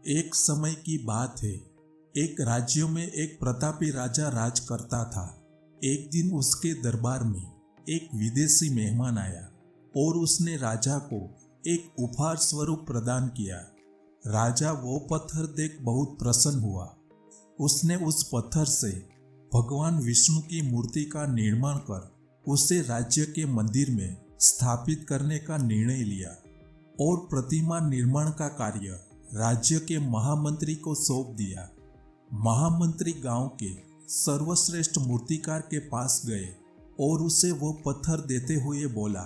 एक समय की बात है। एक राज्य में एक प्रतापी राजा राज करता था। एक दिन उसके दरबार में एक विदेशी मेहमान आया और उसने राजा को एक उपहार स्वरूप प्रदान किया। राजा वो पत्थर देख बहुत प्रसन्न हुआ। उसने उस पत्थर से भगवान विष्णु की मूर्ति का निर्माण कर उसे राज्य के मंदिर में स्थापित करने का निर्णय लिया और प्रतिमा निर्माण का कार्य राज्य के महामंत्री को सौंप दिया। महामंत्री गांव के सर्वश्रेष्ठ मूर्तिकार के पास गए और उसे वो पत्थर देते हुए बोला,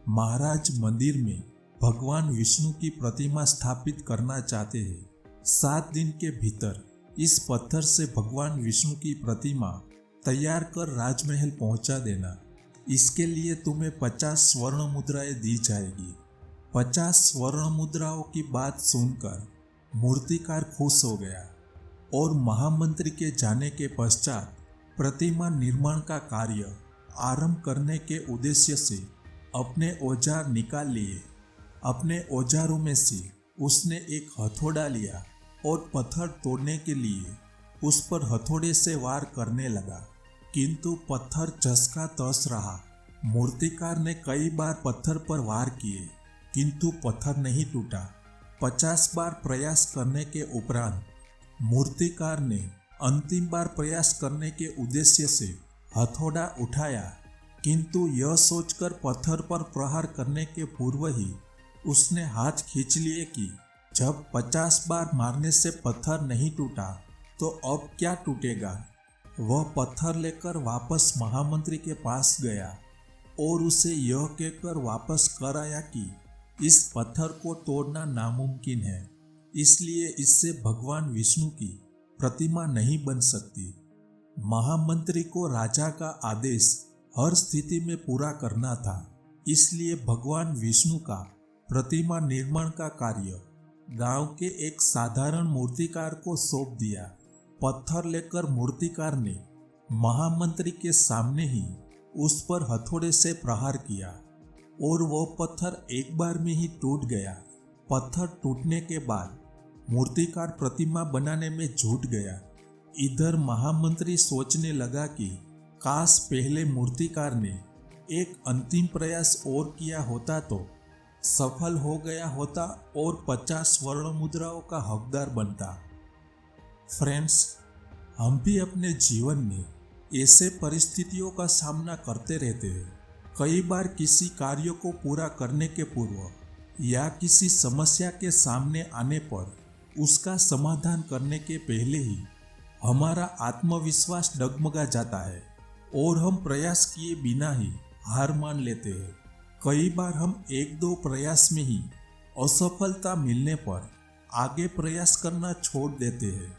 महाराज मंदिर में भगवान विष्णु की प्रतिमा स्थापित करना चाहते हैं। 7 दिन के भीतर इस पत्थर से भगवान विष्णु की प्रतिमा तैयार कर राजमहल पहुंचा देना। इसके लिए तुम्हें 50 स्वर्ण मुद्राएं दी जाएगी। 50 स्वर्ण मुद्राओं की बात सुनकर मूर्तिकार खुश हो गया और महामंत्री के जाने के पश्चात प्रतिमा निर्माण का कार्य आरंभ करने के उद्देश्य से अपने औजार निकाल लिए। अपने औजारों में से उसने एक हथौड़ा लिया और पत्थर तोड़ने के लिए उस पर हथौड़े से वार करने लगा, किंतु पत्थर जस का तस रहा। मूर्तिकार ने कई बार पत्थर पर वार किए, किंतु पत्थर नहीं टूटा। 50 बार प्रयास करने के उपरांत मूर्तिकार ने अंतिम बार प्रयास करने के उद्देश्य से हथौड़ा उठाया, किंतु यह सोचकर पत्थर पर प्रहार करने के पूर्व ही उसने हाथ खींच लिए कि जब 50 बार मारने से पत्थर नहीं टूटा तो अब क्या टूटेगा। वह पत्थर लेकर वापस महामंत्री के पास गया और उसे यह कहकर वापस कर आया कि इस पत्थर को तोड़ना नामुमकिन है, इसलिए इससे भगवान विष्णु की प्रतिमा नहीं बन सकती। महामंत्री को राजा का आदेश हर स्थिति में पूरा करना था, इसलिए भगवान विष्णु का प्रतिमा निर्माण का कार्य गांव के एक साधारण मूर्तिकार को सौंप दिया। पत्थर लेकर मूर्तिकार ने महामंत्री के सामने ही उस पर हथौड़े से प्रहार किया और वो पत्थर एक बार में ही टूट गया। पत्थर टूटने के बाद मूर्तिकार प्रतिमा बनाने में जुट गया। इधर महामंत्री सोचने लगा कि काश पहले मूर्तिकार ने एक अंतिम प्रयास और किया होता तो सफल हो गया होता और 50 स्वर्ण मुद्राओं का हकदार बनता। फ्रेंड्स, हम भी अपने जीवन में ऐसे परिस्थितियों का सामना करते रहते हैं। कई बार किसी कार्य को पूरा करने के पूर्व या किसी समस्या के सामने आने पर उसका समाधान करने के पहले ही हमारा आत्मविश्वास डगमगा जाता है और हम प्रयास किए बिना ही हार मान लेते हैं। कई बार हम 1-2 प्रयास में ही असफलता मिलने पर आगे प्रयास करना छोड़ देते हैं,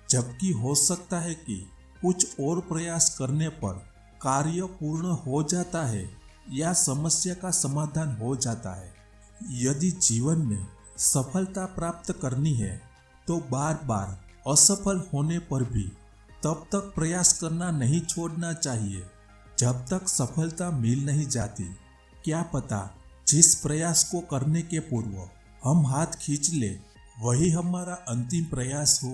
जबकि हो सकता है कि कुछ और प्रयास करने पर कार्य पूर्ण हो जाता है या समस्या का समाधान हो जाता है। यदि जीवन में सफलता प्राप्त करनी है तो बार बार असफल होने पर भी तब तक प्रयास करना नहीं छोड़ना चाहिए जब तक सफलता मिल नहीं जाती। क्या पता जिस प्रयास को करने के पूर्व हम हाथ खींच ले वही हमारा अंतिम प्रयास हो।